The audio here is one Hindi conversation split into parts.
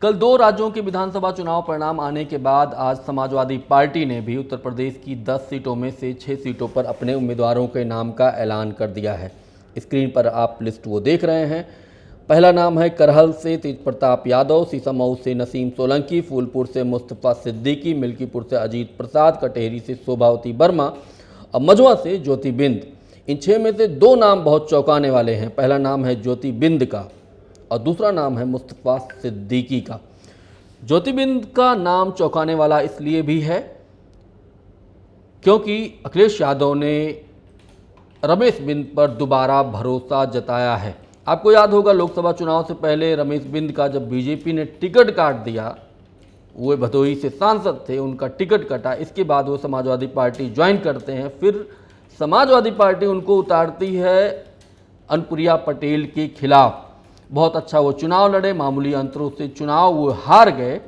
कल 2 राज्यों के विधानसभा चुनाव परिणाम आने के बाद आज समाजवादी पार्टी ने भी उत्तर प्रदेश की 10 सीटों में से 6 सीटों पर अपने उम्मीदवारों के नाम का ऐलान कर दिया है। स्क्रीन पर आप लिस्ट वो देख रहे हैं। पहला नाम है करहल से तेज प्रताप यादव, सीसामऊ से नसीम सोलंकी, फूलपुर से मुस्तफा सिद्दीकी, मिल्कीपुर से अजीत प्रसाद, कटेहरी से शोभावती वर्मा और मझवा से ज्योति बिंद। इन 6 में से 2 नाम बहुत चौंकाने वाले हैं। पहला नाम है ज्योति बिंद का और दूसरा नाम है मुस्तफा सिद्दीकी का। ज्योति बिंद का नाम चौंकाने वाला इसलिए भी है क्योंकि अखिलेश यादव ने रमेश बिंद पर दोबारा भरोसा जताया है। आपको याद होगा लोकसभा चुनाव से पहले रमेश बिंद का जब बीजेपी ने टिकट काट दिया, वो भदोही से सांसद थे, उनका टिकट कटा, इसके बाद वो समाजवादी पार्टी ज्वाइन करते हैं। फिर समाजवादी पार्टी उनको उतारती है अनुप्रिया पटेल के खिलाफ। बहुत अच्छा वो चुनाव लड़े, मामूली अंतरों से चुनाव वो हार गए,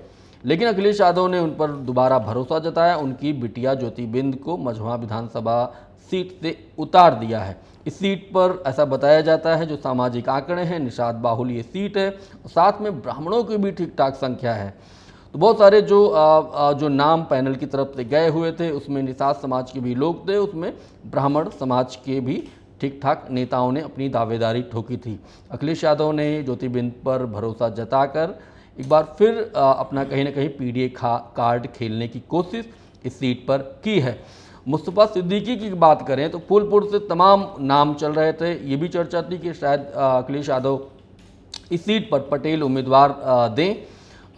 लेकिन अखिलेश यादव ने उन पर दोबारा भरोसा जताया। उनकी बिटिया ज्योति बिंद को मझवा विधानसभा सीट से उतार दिया है। इस सीट पर ऐसा बताया जाता है, जो सामाजिक आंकड़े हैं, निषाद बाहुल ये सीट है और साथ में ब्राह्मणों की भी ठीक ठाक संख्या है। तो बहुत सारे जो नाम पैनल की तरफ से गए हुए थे उसमें निषाद समाज के भी लोग थे, उसमें ब्राह्मण समाज के भी ठीक ठाक नेताओं ने अपनी दावेदारी ठोकी थी। अखिलेश यादव ने ज्योति बिंद पर भरोसा जताकर एक बार फिर अपना कहीं ना कहीं पीडीए कार्ड खेलने की कोशिश इस सीट पर की है। मुस्तफा सिद्दीकी की बात करें तो फूलपुर से तमाम नाम चल रहे थे। ये भी चर्चा थी कि शायद अखिलेश यादव इस सीट पर पटेल उम्मीदवार दें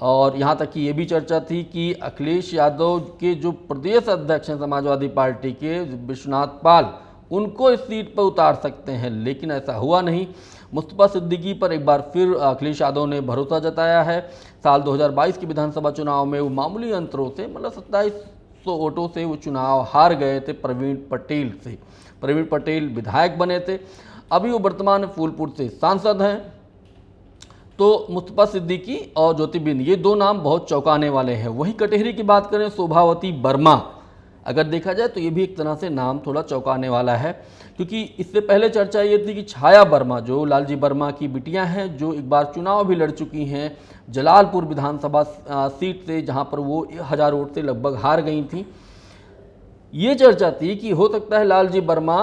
और यहाँ तक कि ये भी चर्चा थी कि अखिलेश यादव के जो प्रदेश अध्यक्ष हैं समाजवादी पार्टी के विश्वनाथ पाल, उनको इस सीट पर उतार सकते हैं, लेकिन ऐसा हुआ नहीं। मुस्तफा सिद्दीकी पर एक बार फिर अखिलेश यादव ने भरोसा जताया है। साल 2022 के विधानसभा चुनाव में वो मामूली अंतरों से, मतलब 2700 वोटों से वो चुनाव हार गए थे प्रवीण पटेल से। प्रवीण पटेल विधायक बने थे, अभी वो वर्तमान फूलपुर से सांसद हैं। तो मुस्तफा सिद्दीकी और ज्योति बिंद ये 2 नाम बहुत चौंकाने वाले हैं। वहीं कटेहरी की बात करें, शोभावती वर्मा, अगर देखा जाए तो ये भी एक तरह से नाम थोड़ा चौंकाने वाला है, क्योंकि इससे पहले चर्चा ये थी कि छाया वर्मा, जो लालजी वर्मा की बिटियां हैं, जो एक बार चुनाव भी लड़ चुकी हैं जलालपुर विधानसभा सीट से, जहां पर वो 1000 वोट से लगभग हार गई थी। ये चर्चा थी कि हो सकता है लालजी वर्मा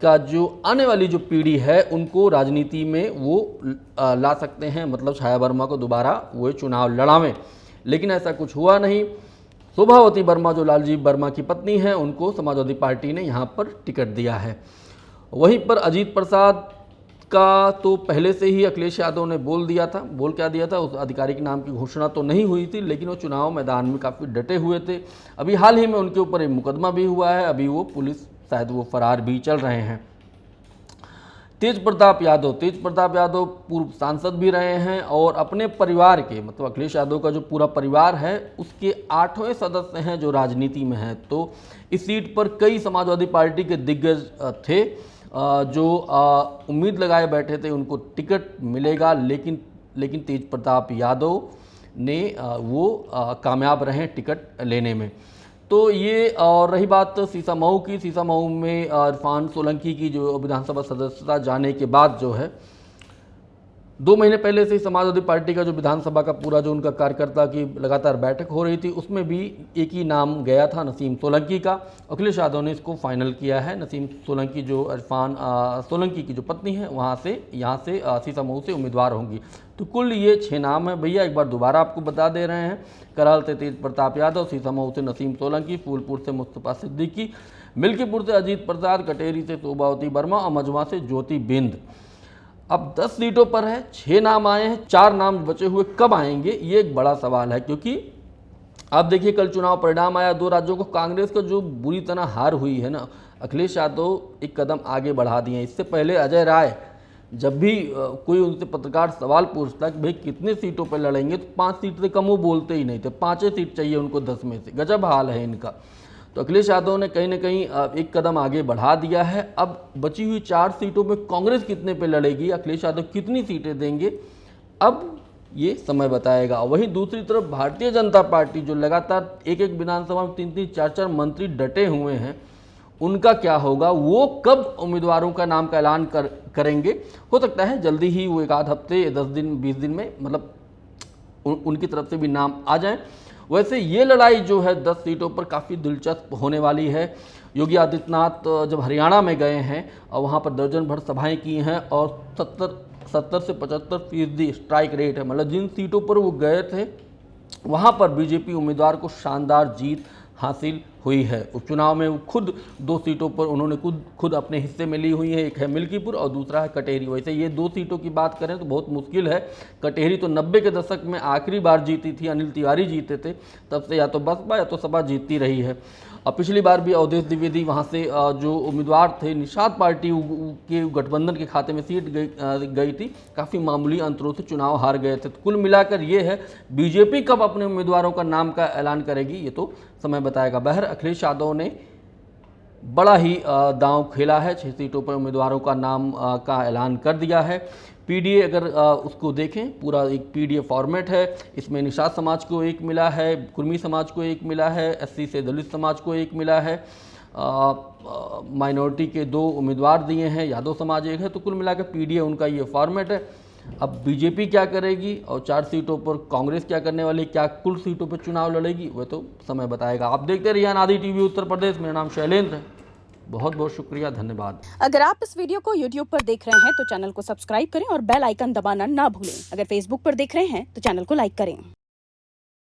का जो आने वाली जो पीढ़ी है उनको राजनीति में वो ला सकते हैं, मतलब छाया वर्मा को दोबारा वो चुनाव लड़ावें, लेकिन ऐसा कुछ हुआ नहीं। शोभावती वर्मा जो लालजी वर्मा की पत्नी है, उनको समाजवादी पार्टी ने यहाँ पर टिकट दिया है। वहीं पर अजीत प्रसाद का तो पहले से ही अखिलेश यादव ने बोल क्या दिया था, उस आधिकारिक नाम की घोषणा तो नहीं हुई थी, लेकिन वो चुनाव मैदान में काफ़ी डटे हुए थे। अभी हाल ही में उनके ऊपर एक मुकदमा भी हुआ है, अभी वो पुलिस शायद वो फरार भी चल रहे हैं। तेज प्रताप यादव पूर्व सांसद भी रहे हैं और अपने परिवार के, मतलब अखिलेश यादव का जो पूरा परिवार है उसके 8वें सदस्य हैं जो राजनीति में हैं। तो इस सीट पर कई समाजवादी पार्टी के दिग्गज थे जो उम्मीद लगाए बैठे थे उनको टिकट मिलेगा, लेकिन तेज प्रताप यादव ने वो कामयाब रहे टिकट लेने में। तो ये और रही बात सीसामऊ की, सीसामऊ में इरफान सोलंकी की जो विधानसभा सदस्यता जाने के बाद जो है 2 महीने पहले से समाजवादी पार्टी का जो विधानसभा का पूरा जो उनका कार्यकर्ता की लगातार बैठक हो रही थी, उसमें भी एक ही नाम गया था, नसीम सोलंकी का। अखिलेश यादव ने इसको फाइनल किया है। नसीम सोलंकी जो इरफान सोलंकी की जो पत्नी है यहाँ से सीसामऊ से उम्मीदवार होंगी। तो कुल ये 6 नाम है भैया, एक बार दोबारा आपको बता दे रहे हैं। करहल से तेज प्रताप यादव, सीसामऊ से नसीम सोलंकी, फूलपुर से मुस्तफा सिद्दीकी, मिल्कीपुर से अजीत प्रसाद, कटेहरी से शोभावती वर्मा और मझवा से ज्योति बिंद। अब 10 सीटों पर है, 6 नाम आए हैं, 4 नाम बचे हुए कब आएंगे ये एक बड़ा सवाल है, क्योंकि आप देखिए कल चुनाव परिणाम आया 2 राज्यों को, कांग्रेस का जो बुरी तरह हार हुई है ना, अखिलेश यादव एक कदम आगे बढ़ा दिए। इससे पहले अजय राय जब भी कोई उनसे पत्रकार सवाल पूछता कि भाई कितने सीटों पर लड़ेंगे, तो 5 सीट से कम वो बोलते ही नहीं थे, 5 सीट चाहिए उनको 10 में से। गजब हाल है इनका। तो अखिलेश यादव ने कहीं ना कहीं एक कदम आगे बढ़ा दिया है। अब बची हुई 4 सीटों में कांग्रेस कितने पे लड़ेगी, अखिलेश यादव कितनी सीटें देंगे, अब ये समय बताएगा। वहीं दूसरी तरफ भारतीय जनता पार्टी जो लगातार एक विधानसभा में 3-3, 4-4 मंत्री डटे हुए हैं, उनका क्या होगा, वो कब उम्मीदवारों का नाम का ऐलान करेंगे। हो सकता है जल्दी ही, वो 1 आध हफ्ते, 10 दिन, 20 दिन में, मतलब उनकी तरफ से भी नाम आ जाएं। वैसे ये लड़ाई जो है 10 सीटों पर काफ़ी दिलचस्प होने वाली है। योगी आदित्यनाथ जब हरियाणा में गए हैं और वहाँ पर दर्जन भर सभाएं की हैं और 70 से 75% स्ट्राइक रेट है, मतलब जिन सीटों पर वो गए थे वहाँ पर बीजेपी उम्मीदवार को शानदार जीत हासिल हुई है। उपचुनाव में वो खुद 2 सीटों पर उन्होंने खुद अपने हिस्से में ली हुई है, एक है मिल्कीपुर और दूसरा है कटेहरी। वैसे ये 2 सीटों की बात करें तो बहुत मुश्किल है। कटेहरी तो 90 के दशक में आखिरी बार जीती थी, अनिल तिवारी जीते थे, तब से या तो बसपा या तो सपा जीतती रही है। और पिछली बार भी अवधेश द्विवेदी वहाँ से जो उम्मीदवार थे, निषाद पार्टी के गठबंधन के खाते में सीट गई थी, काफ़ी मामूली अंतरों से चुनाव हार गए थे। तो कुल मिलाकर ये है, बीजेपी कब अपने उम्मीदवारों का नाम का ऐलान करेगी ये तो समय बताएगा। बहर अखिलेश यादव ने बड़ा ही दांव खेला है, 6 सीटों पर उम्मीदवारों का नाम का ऐलान कर दिया है। पीडीए अगर उसको देखें, पूरा एक पीडीए फॉर्मेट है। इसमें निषाद समाज को 1 मिला है, कुर्मी समाज को 1 मिला है, एससी से दलित समाज को 1 मिला है, माइनॉरिटी के 2 उम्मीदवार दिए हैं, यादव समाज 1 है। तो कुल मिलाकर पीडीए उनका ये फॉर्मेट है। अब बीजेपी क्या करेगी और 4 सीटों पर कांग्रेस क्या करने वाली, क्या कुल सीटों पर चुनाव लड़ेगी, वह तो समय बताएगा। आप देखते रहिए आदि टीवी उत्तर प्रदेश। मेरा नाम शैलेंद्र है। बहुत बहुत शुक्रिया, धन्यवाद। अगर आप इस वीडियो को YouTube पर देख रहे हैं तो चैनल को सब्सक्राइब करें और बेल आइकन दबाना ना भूलें। अगर Facebook पर देख रहे हैं तो चैनल को लाइक करें।